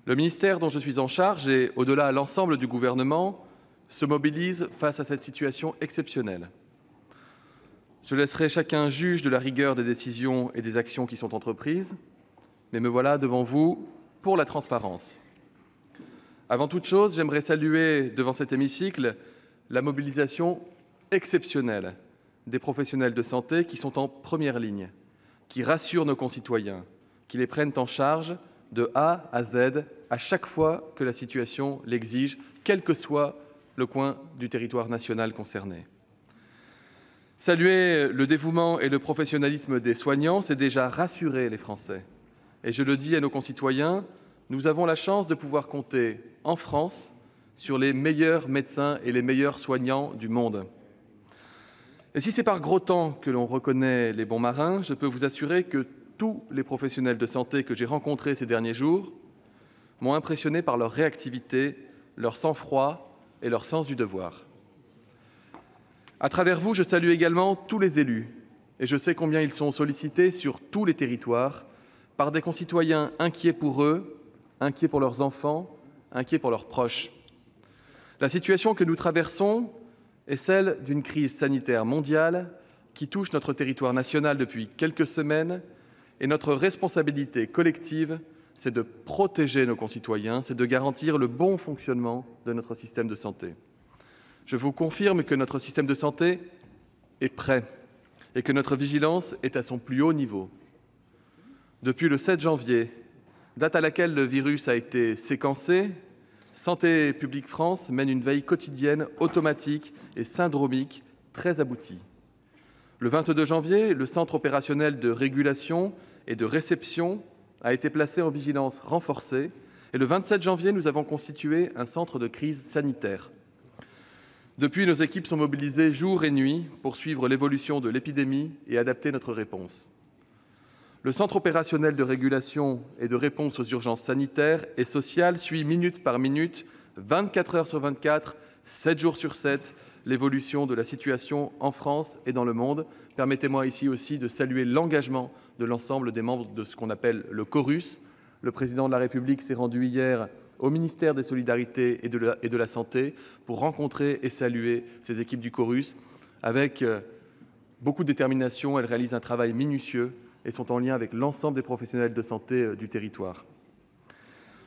Le ministère dont je suis en charge et, au-delà, l'ensemble du gouvernement se mobilisent face à cette situation exceptionnelle. Je laisserai chacun juge de la rigueur des décisions et des actions qui sont entreprises, mais me voilà devant vous pour la transparence. Avant toute chose, j'aimerais saluer devant cet hémicycle la mobilisation exceptionnelle des professionnels de santé qui sont en première ligne, qui rassurent nos concitoyens, qui les prennent en charge de A à Z à chaque fois que la situation l'exige, quel que soit le coin du territoire national concerné. Saluer le dévouement et le professionnalisme des soignants, c'est déjà rassurer les Français. Et je le dis à nos concitoyens, nous avons la chance de pouvoir compter, en France, sur les meilleurs médecins et les meilleurs soignants du monde. Et si c'est par gros temps que l'on reconnaît les bons marins, je peux vous assurer que tous les professionnels de santé que j'ai rencontrés ces derniers jours m'ont impressionné par leur réactivité, leur sang-froid et leur sens du devoir. À travers vous, je salue également tous les élus, et je sais combien ils sont sollicités sur tous les territoires par des concitoyens inquiets pour eux, inquiets pour leurs enfants, inquiets pour leurs proches. La situation que nous traversons est celle d'une crise sanitaire mondiale qui touche notre territoire national depuis quelques semaines, et notre responsabilité collective, c'est de protéger nos concitoyens, c'est de garantir le bon fonctionnement de notre système de santé. Je vous confirme que notre système de santé est prêt et que notre vigilance est à son plus haut niveau. Depuis le 7 janvier, date à laquelle le virus a été séquencé, Santé publique France mène une veille quotidienne automatique et syndromique très aboutie. Le 22 janvier, le Centre opérationnel de régulation et de réception a été placé en vigilance renforcée et le 27 janvier, nous avons constitué un centre de crise sanitaire. Depuis, nos équipes sont mobilisées jour et nuit pour suivre l'évolution de l'épidémie et adapter notre réponse. Le Centre opérationnel de régulation et de réponse aux urgences sanitaires et sociales suit minute par minute, 24 heures sur 24, 7 jours sur 7, l'évolution de la situation en France et dans le monde. Permettez-moi ici aussi de saluer l'engagement de l'ensemble des membres de ce qu'on appelle le Chorus. Le Président de la République s'est rendu hier au ministère des Solidarités et de la Santé pour rencontrer et saluer ces équipes du Chorus. Avec beaucoup de détermination, elles réalisent un travail minutieux et sont en lien avec l'ensemble des professionnels de santé du territoire.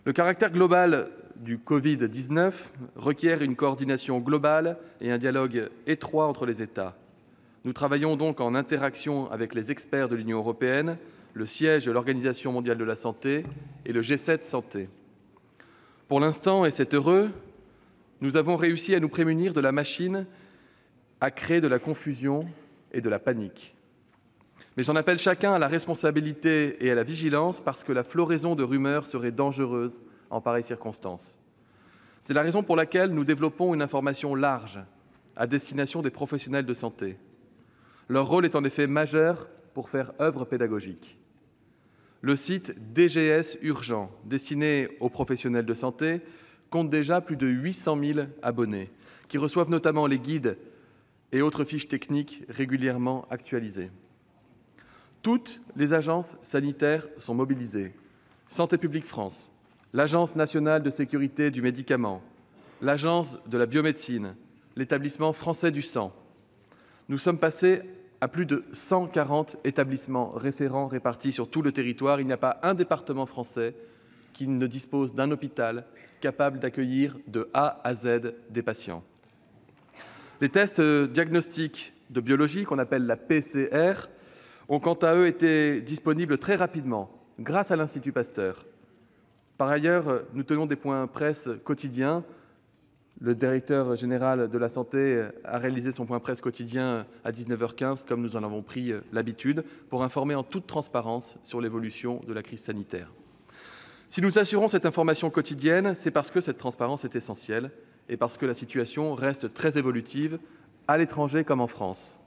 Le caractère global du Covid-19 requiert une coordination globale et un dialogue étroit entre les États. Nous travaillons donc en interaction avec les experts de l'Union européenne, le siège de l'Organisation mondiale de la santé et le G7 Santé. Pour l'instant, et c'est heureux, nous avons réussi à nous prémunir de la machine à créer de la confusion et de la panique. Mais j'en appelle chacun à la responsabilité et à la vigilance parce que la floraison de rumeurs serait dangereuse en pareilles circonstances. C'est la raison pour laquelle nous développons une information large à destination des professionnels de santé. Leur rôle est en effet majeur pour faire œuvre pédagogique. Le site DGS Urgent, destiné aux professionnels de santé, compte déjà plus de 800 000 abonnés, qui reçoivent notamment les guides et autres fiches techniques régulièrement actualisées. Toutes les agences sanitaires sont mobilisées. Santé publique France, l'Agence nationale de sécurité du médicament, l'Agence de la biomédecine, l'Établissement français du sang. Nous sommes passés à plus de 140 établissements référents répartis sur tout le territoire. Il n'y a pas un département français qui ne dispose d'un hôpital capable d'accueillir de A à Z des patients. Les tests diagnostiques de biologie, qu'on appelle la PCR, ont quant à eux été disponibles très rapidement, grâce à l'Institut Pasteur. Par ailleurs, nous tenons des points presse quotidiens. Le directeur général de la santé a réalisé son point presse quotidien à 19h15, comme nous en avons pris l'habitude, pour informer en toute transparence sur l'évolution de la crise sanitaire. Si nous assurons cette information quotidienne, c'est parce que cette transparence est essentielle et parce que la situation reste très évolutive, à l'étranger comme en France.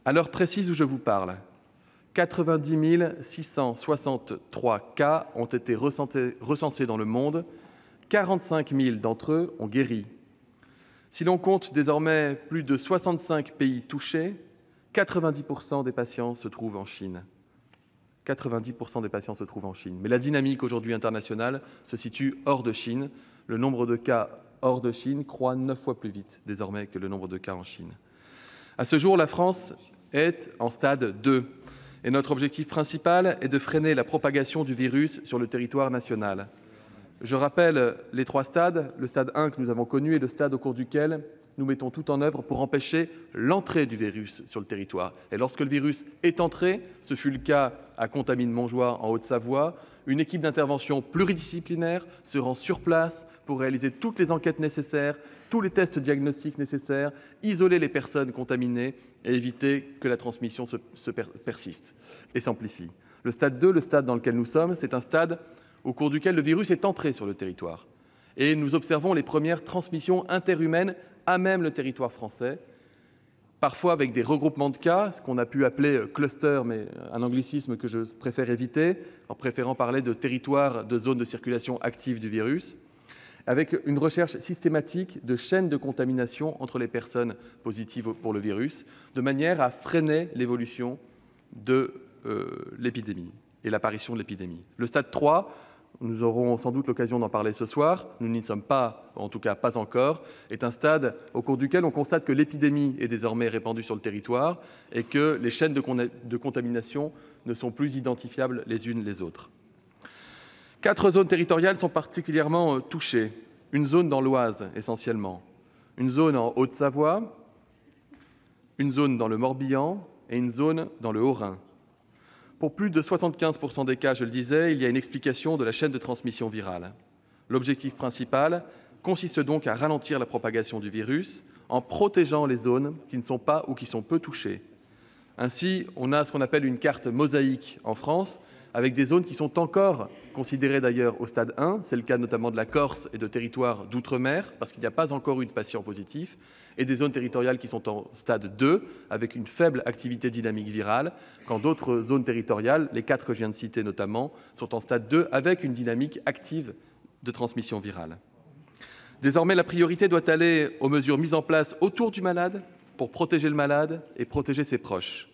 À l'heure précise où je vous parle, 90 663 cas ont été recensés dans le monde, 45 000 d'entre eux ont guéri. Si l'on compte désormais plus de 65 pays touchés, 90% des patients se trouvent en Chine. 90% des patients se trouvent en Chine. Mais la dynamique aujourd'hui internationale se situe hors de Chine. Le nombre de cas hors de Chine croît 9 fois plus vite désormais que le nombre de cas en Chine. À ce jour, la France est en stade 2 et notre objectif principal est de freiner la propagation du virus sur le territoire national. Je rappelle les 3 stades. Le stade 1 que nous avons connu est le stade au cours duquel nous mettons tout en œuvre pour empêcher l'entrée du virus sur le territoire. Et lorsque le virus est entré, ce fut le cas à Contamine-Montjoie en Haute-Savoie, une équipe d'intervention pluridisciplinaire se rend sur place pour réaliser toutes les enquêtes nécessaires, tous les tests diagnostiques nécessaires, isoler les personnes contaminées et éviter que la transmission persiste et s'amplifie. Le stade 2, le stade dans lequel nous sommes, c'est un stade au cours duquel le virus est entré sur le territoire. Et nous observons les premières transmissions interhumaines à même le territoire français, parfois avec des regroupements de cas, ce qu'on a pu appeler cluster, mais un anglicisme que je préfère éviter, en préférant parler de territoire de zone de circulation active du virus, avec une recherche systématique de chaînes de contamination entre les personnes positives pour le virus, de manière à freiner l'évolution de l'épidémie et l'apparition de l'épidémie. Le stade 3, nous aurons sans doute l'occasion d'en parler ce soir, nous n'y sommes pas, en tout cas pas encore, est un stade au cours duquel on constate que l'épidémie est désormais répandue sur le territoire et que les chaînes de contamination ne sont plus identifiables les unes les autres. 4 zones territoriales sont particulièrement touchées. Une zone dans l'Oise, essentiellement, une zone en Haute-Savoie, une zone dans le Morbihan et une zone dans le Haut-Rhin. Pour plus de 75% des cas, je le disais, il y a une explication de la chaîne de transmission virale. L'objectif principal consiste donc à ralentir la propagation du virus en protégeant les zones qui ne sont pas ou qui sont peu touchées. Ainsi, on a ce qu'on appelle une carte mosaïque en France, avec des zones qui sont encore considérées d'ailleurs au stade 1, c'est le cas notamment de la Corse et de territoires d'outre-mer, parce qu'il n'y a pas encore eu de patients positifs, et des zones territoriales qui sont en stade 2, avec une faible activité dynamique virale, quand d'autres zones territoriales, les 4 que je viens de citer notamment, sont en stade 2, avec une dynamique active de transmission virale. Désormais, la priorité doit aller aux mesures mises en place autour du malade, pour protéger le malade et protéger ses proches.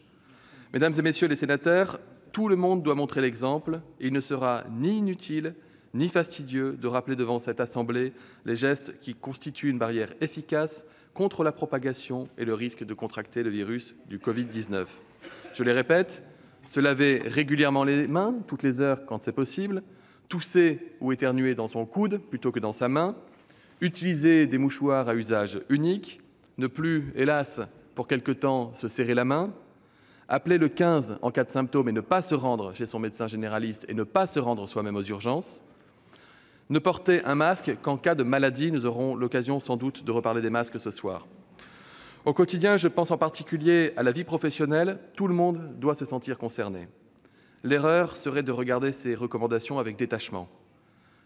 Mesdames et messieurs les sénateurs, tout le monde doit montrer l'exemple et il ne sera ni inutile ni fastidieux de rappeler devant cette Assemblée les gestes qui constituent une barrière efficace contre la propagation et le risque de contracter le virus du Covid-19. Je les répète, se laver régulièrement les mains, toutes les heures quand c'est possible, tousser ou éternuer dans son coude plutôt que dans sa main, utiliser des mouchoirs à usage unique, ne plus, hélas, pour quelque temps, se serrer la main, appeler le 15 en cas de symptômes et ne pas se rendre chez son médecin généraliste et ne pas se rendre soi-même aux urgences, ne porter un masque qu'en cas de maladie. Nous aurons l'occasion sans doute de reparler des masques ce soir. Au quotidien, je pense en particulier à la vie professionnelle, tout le monde doit se sentir concerné. L'erreur serait de regarder ces recommandations avec détachement.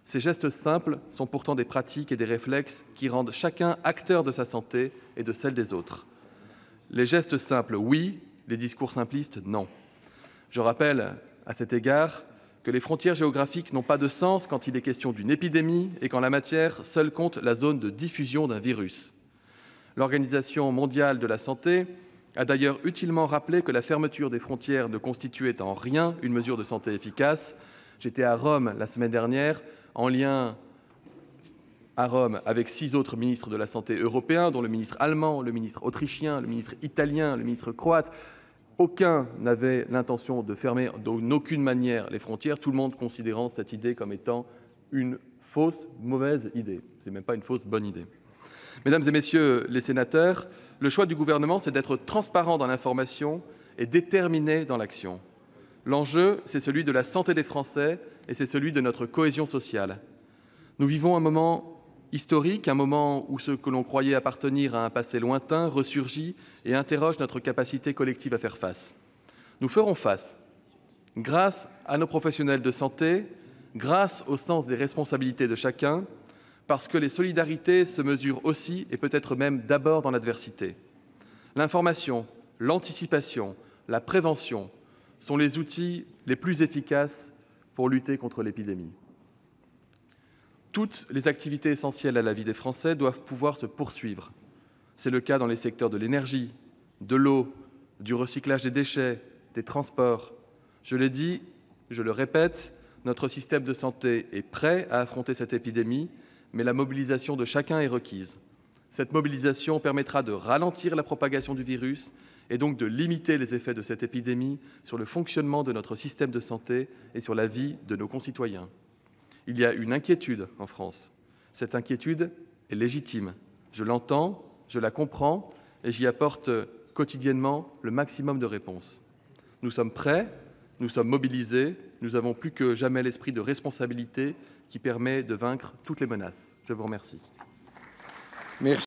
Ces gestes simples sont pourtant des pratiques et des réflexes qui rendent chacun acteur de sa santé et de celle des autres. Les gestes simples, oui, les discours simplistes, non. Je rappelle à cet égard que les frontières géographiques n'ont pas de sens quand il est question d'une épidémie et qu'en la matière, seule compte la zone de diffusion d'un virus. L'Organisation mondiale de la santé a d'ailleurs utilement rappelé que la fermeture des frontières ne constituait en rien une mesure de santé efficace. J'étais à Rome la semaine dernière, en lien à Rome avec 6 autres ministres de la Santé européens, dont le ministre allemand, le ministre autrichien, le ministre italien, le ministre croate. Aucun n'avait l'intention de fermer d'aucune manière les frontières, tout le monde considérant cette idée comme étant une fausse, mauvaise idée. Ce n'est même pas une fausse bonne idée. Mesdames et messieurs les sénateurs, le choix du gouvernement, c'est d'être transparent dans l'information et déterminé dans l'action. L'enjeu, c'est celui de la santé des Français et c'est celui de notre cohésion sociale. Nous vivons un moment historique, un moment où ce que l'on croyait appartenir à un passé lointain ressurgit et interroge notre capacité collective à faire face. Nous ferons face, grâce à nos professionnels de santé, grâce au sens des responsabilités de chacun, parce que les solidarités se mesurent aussi et peut-être même d'abord dans l'adversité. L'information, l'anticipation, la prévention sont les outils les plus efficaces pour lutter contre l'épidémie. Toutes les activités essentielles à la vie des Français doivent pouvoir se poursuivre. C'est le cas dans les secteurs de l'énergie, de l'eau, du recyclage des déchets, des transports. Je l'ai dit, Je le répète, notre système de santé est prêt à affronter cette épidémie, mais la mobilisation de chacun est requise. Cette mobilisation permettra de ralentir la propagation du virus et donc de limiter les effets de cette épidémie sur le fonctionnement de notre système de santé et sur la vie de nos concitoyens. Il y a une inquiétude en France. Cette inquiétude est légitime. Je l'entends, je la comprends et j'y apporte quotidiennement le maximum de réponses. Nous sommes prêts, nous sommes mobilisés, nous avons plus que jamais l'esprit de responsabilité qui permet de vaincre toutes les menaces. Je vous remercie.